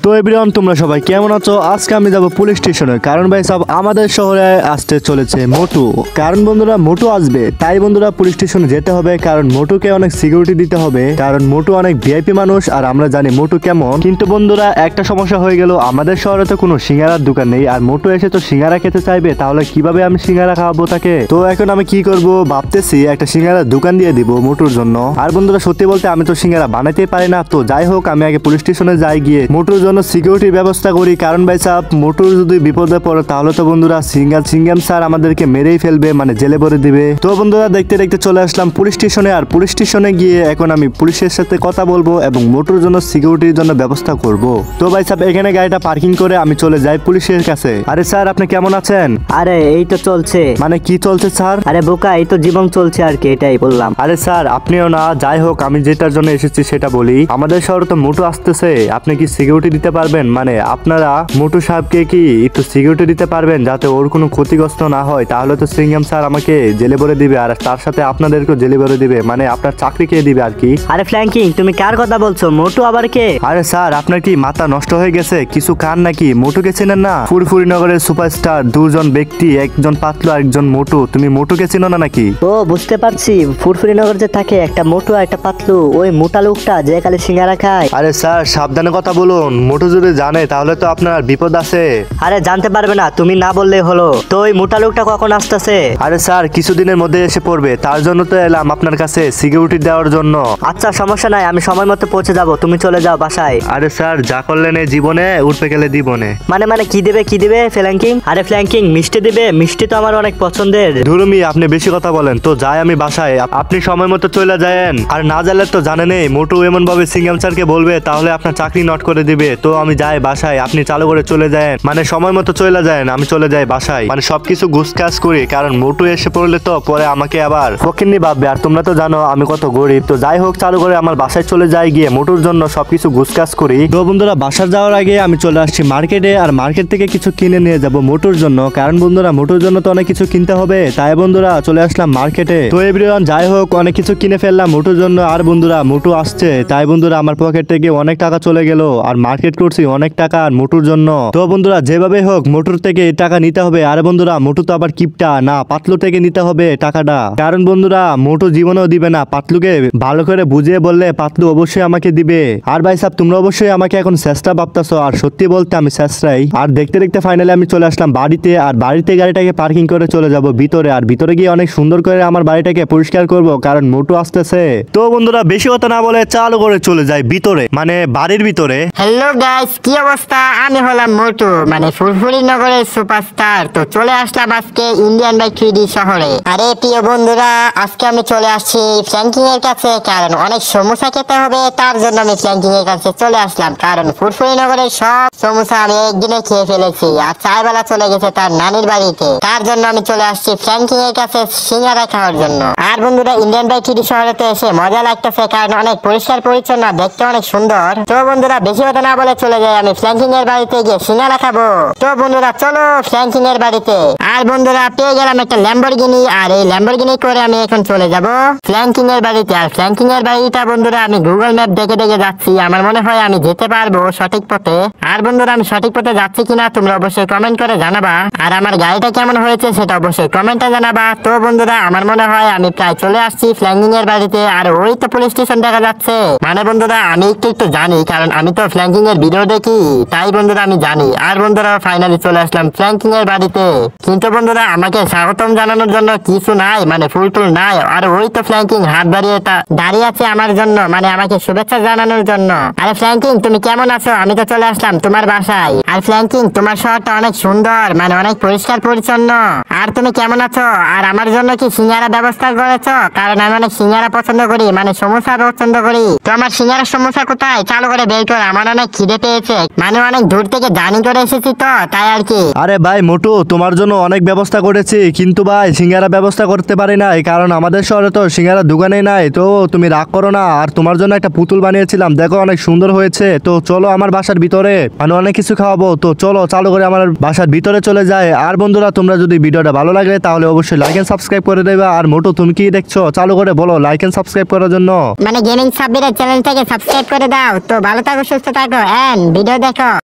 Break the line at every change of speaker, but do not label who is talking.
তো এভরিওয়ান তোমরা সবাই কেমন আছো? আজকে আমি যাব পুলিশ স্টেশনে, কারণ ভাই সব আমাদের শহরে আসতে চলেছে মোটু। কারণ বন্ধুরা মোটু আসবে, তাই বন্ধুরা পুলিশ স্টেশনে যেতে হবে, কারণ মোটুকে অনেক সিকিউরিটি দিতে হবে, কারণ মোটু অনেক ভিআইপি মানুষ আর আমরা জানি মোটু কেমন। কিন্তু বন্ধুরা একটা সমস্যা হয়ে গেল, আমাদের শহরে তো কোনো সিঙ্গারার দোকান নেই, আর মোটু এসে তো সিঙ্গারা খেতে চাইবে, তাহলে কিভাবে আমি সিঙ্গারা খাওয়াবো তাকে? তো এখন আমি কি করব ভাবতেছি, একটা সিঙ্গারার দোকান দিয়ে দিব মোটুর জন্য। আর বন্ধুরা সত্যি বলতে আমি তো সিঙ্গারা বানাইতেই পারি না, তো যাই হোক আমি আগে পুলিশ স্টেশনে যাই, গিয়ে মোটুর জন্য সিকিউরিটির ব্যবস্থা করি। কারণ ভাই সাহেব মোটুর যদি বিপদে পড়ে তাহলে তো বন্ধুরা সিঙ্গাম স্যার আমাদেরকে মেরেই ফেলবে, মানে জেলে ভরে দিবে। তো বন্ধুরা দেখতে দেখতে চলে আসলাম পুলিশ স্টেশনে, আর পুলিশ স্টেশনে গিয়ে এখন আমি পুলিশের সাথে কথা বলবো এবং মোটুর জন্য সিকিউরিটির জন্য ব্যবস্থা করব। তো ভাই সাহেব এখানে গাড়িটা পার্কিং করে আমি চলে যাই পুলিশের কাছে। আরে স্যার আপনি কেমন আছেন?
আরে এই তো চলছে।
মানে কি চলছে স্যার?
আরে বোকা, এই তো জীবন চলছে আর কি, এটাই বললাম।
আরে স্যার আপনিও না, যাই হোক আমি যেটার জন্য এসেছি সেটা বলি। আমাদের শহরে তো মোটু আসতেছে, আপনি কি সিকিউরিটি দিতে পারবেন? মানে আপনারা মোটু সাহেবকে কি একটু সিকিউরিটি দিতে পারবেন যাতে ওর কোনো ক্ষতিগ্রস্ত না হয়? তাহলে তো সিঙ্গাম স্যার আমাকে জেলে ভরে দিবে, আর তার সাথে আপনাদেরকেও জেলে ভরে দিবে, মানে আপনার চাকরি খেয়ে দিবে আর কি।
আরে ফ্ল্যাঙ্কিং, তুমি কার কথা বলছো? মোটু আবার কে?
আরে স্যার আপনার কি মাথা নষ্ট হয়ে গেছে? কিছু কান নাকি? মোটুকে চেনেন না? ফুরফুরি নগরের সুপারস্টার দুজন ব্যক্তি, একজন পাতলু একজন মোটু। তুমি মোটুকে চেনো না নাকি?
ও বুঝতে পারছি, ফুরফুরিনগর যে থাকে একটা মোটু আর একটা পাতলু, ওই মোটা লোকটা যে খালি সিঙ্গারা খায়।
আরে স্যার সাবধানে কথা বলুন, মোটু যদি জানে তাহলে তো আপনার বিপদ আছে।
আরে জানতে পারবে না, তুমি না বললেই হলো। তো ওই মোটা লোকটা কখন আসতেছে?
আরে স্যার কিছুদিনের মধ্যে এসে পড়বে, তার জন্য তো এলাম আপনার কাছে সিকিউরিটি দেওয়ার জন্য।
আচ্ছা সমস্যা নাই, আমি সময় মতো পৌঁছে যাবো, তুমি চলে যাও বাসায়।
আরে স্যার যা করলেন এই জীবনে উঠতে গেলে দিবনে।
মানে কি দিবে ফ্ল্যাঙ্কিং? আরে ফ্ল্যাঙ্কিং মিষ্টি দিবে, মিষ্টি তো আমার অনেক পছন্দের।
ধুরুমি আপনি বেশি কথা বলেন। তো যাই আমি বাসায়, আপনি সময় মতো চলে যায়েন। আর না জানলে তো জানেনই মোটু এমন ভাবে সিঙ্গাম স্যারকে বলবে তাহলে আপনার চাকরি নট করে দিবে। তো আমি যাই বাসায়, আপনি চালু করে চলে যায়েন, মানে সময় মতো চলে যায়েন, আমি চলে যাই বাসায়, মানে সবকিছু গুছকাজ করি, কারণ মোটু এসে পড়লে তো পরে আমাকে আবার ফকিন্নি ভাববে, আর তোমরা তো জানো আমি কত গরিব। তো যাই হোক চালু করে আমার বাসায় চলে যাই, গিয়ে মোটুর জন্য সবকিছু গুছকাজ করি। তো বন্ধুরা বাসায় যাওয়ার আগে আমি চলে আসছি মার্কেটে, আর মার্কেট থেকে কিছু কিনে নিয়ে যাব মোটুর জন্য, কারণ বন্ধুরা মোটুর জন্য তো অনেক কিছু কিনতে হবে, তাই বন্ধুরা চলে আসলাম মার্কেটে। তো এভরিওয়ান যাই হোক অনেক কিছু কিনে ফেললাম মোটুর জন্য। আর বন্ধুরা মোটু আসছে, তাই বন্ধুরা আমার পকেট থেকে অনেক টাকা চলে গেল, আর মার্কেট করছি অনেক টাকা আর মোটুর জন্য। তো বন্ধুরা যেভাবে হোক মোটুর থেকে টাকা নিতে হবে। আর বন্ধুরা মোটু তো আবার কিপটা না, পাতলু থেকে নিতে হবে টাকাটা, কারণ বন্ধুরা মোটু জীবনেও দিবে না। পাতলুকে ভালো করে বুঝিয়ে বললে পাতলু অবশ্যই আমাকে দিবে। আর ভাই সাহেব তোমরা অবশ্যই আমাকে এখন চেষ্টা ভাবতেছো, আর সত্যি বলতে আমি চেষ্টাই। আর দেখতে দেখতে ফাইনালি আমি চলে আসলাম বাড়িতে, আর বাড়িতে গাড়িটাকে পার্কিং করে চলে যাব ভিতরে, আর ভিতরে গিয়ে অনেক সুন্দর করে আমার বাড়িটাকে পরিষ্কার করব, কারণ মোটু আসতেছে। তো বন্ধুরা বেশি কথা না বলে চালু করে চলে যায় ভিতরে, মানে বাড়ির ভিতরে।
হ্যালো গাইস, কি অবস্থা? আমি হলাম মোটু, মানে ফুরফুরি নগরের সুপারস্টার। তো চলে আসলাম আজকে ইন্ডিয়ান বাই 3D শহরে। আরে প্রিয় বন্ধুরা, আজকে আমি চলে আসছি ফ্ল্যাঙ্কিং এর কাছে, কারণ অনেক সমোসা খেতে হবে, তার জন্য আমি ফ্ল্যাঙ্কিং এর কাছে চলে আসলাম। কারণ ফুরফুরি নগরের সব সমোসা আমি একদিনে খেয়ে ফেলেছি, আর চারবেলা চলে গেছে তার নানির বাড়িতে, তার জন্য আমি চলে আসছি ফ্ল্যাঙ্কিং এর কাছে সিঙ্গারা খাওয়ার জন্য। আর বন্ধুরা ইন্ডিয়ান বাই 3D শহরে তো এসে মজা লাগতেছে, কারণ অনেক পরিষ্কার পরিচ্ছন্ন, দেখতে অনেক সুন্দর। তো বন্ধুরা বেশি কথা না বলে চলে যাই আমি ফ্ল্যাঙ্কিং এর বাড়িতে গিয়ে সিঙ্গারা খাবো। তো বন্ধুরা চলো ফ্ল্যাঙ্কিং এর বাড়িতে। আর বন্ধুরা পেয়ে গেলাম একটা ল্যাম্বরগিনি, আর এই ল্যাম্বরগিনি করে আমি এখন চলে যাব ফ্ল্যাঙ্কিং এর বাড়িতে। আর ফ্ল্যাঙ্কিং এর বাড়িটা বন্ধুরা আমি গুগল ম্যাপ দেখে দেখে যাচ্ছি, আমার মনে হয় আমি যেতে পারবো সঠিক পথে। আর বন্ধুরা আমি সঠিক পথে যাচ্ছি কিনা তোমরা অবশ্যই কমেন্ট করে জানাবা, আর আমার গাড়িটা কেমন হয়েছে সেটা অবশ্যই কমেন্টে জানাবা। তো বন্ধুরা আমার মনে হয় আমি প্রায় চলে আসছি ফ্ল্যাঙ্কিং এর বাড়িতে, আর ওই তো পুলিশ স্টেশন দেখা যাচ্ছে। মানে বন্ধুরা আমি একটু জানি, কারণ আমি তো ফ্ল্যাঙ্কিং এর ভিডিও দেখি, তাই বন্ধুরা আমি জানি। আর বন্ধুরা ফাইনালি চলে আসলাম ফ্ল্যাঙ্কিং এর বাড়িতে, কিন্তু বন্ধুরা আমাকে স্বাগতম জানানোর জন্য কিছু নাই, মানে ফুল টুল নাই। আর ওই তো ফ্ল্যাঙ্কিং হাত বাড়িয়ে দাঁড়িয়ে আছে আমার জন্য, মানে আমাকে শুভেচ্ছা জানানোর জন্য। আরে ফ্ল্যাঙ্কিং তুমি কেমন আছো? আমি তো চলে আসলাম তোমার বাসায়। আর ফ্ল্যাঙ্কিং তোমার শহরটা অনেক সুন্দর, মানে অনেক পরিষ্কার পরিচ্ছন্ন। আর তুমি কেমন আছো? আর আমার জন্য কি সিঙ্গারা ব্যবস্থা করেছো? কারণ আমি অনেক সিঙ্গারা পছন্দ করি, মানে সমোসা পছন্দ করি। তো আমার সিঙ্গারা সমোসা কোথায়? চালু করে বের করে, আমার অনেক খিদে পেয়েছে, মানে অনেক দূর থেকে জার্নি করে এসেছি তো তাই আর কি।
আরে ভাই মোটু তোমার জন্য অনেক ব্যবস্থা করেছি, কিন্তু ভাই সিঙ্গারা ব্যবস্থা করতে পারি নাই, কারণ আমাদের শহরে তো সিঙ্গারা দোকানে নাই। তো তুমি রাগ করো না, আর তোমার জন্য একটা পুতুল বানিয়েছিলাম, দেখো অনেক সুন্দর হয়েছে। তো চলো আমার বাসার ভিতরে, মানে অনেক কিছু খাওয়াবো। তো চলো চালু করে আমার বাসার ভিতরে চলে যায়। আর বন্ধুরা তোমরা যদি ভিডিওটা ভালো লাগে তাহলে অবশ্যই লাইক এন্ড সাবস্ক্রাইব করে দেবে। আর মোটু তুমি কি দেখছো? চালু করে বলো লাইক এন্ড সাবস্ক্রাইব করার জন্য।
মানে গেমিং সাব্বিরের চ্যানেল থেকে সাবস্ক্রাইব করে দাও। তো ভালো থাকো, সুস্থ থাকো। ফ্যান ভিডিও দেখো।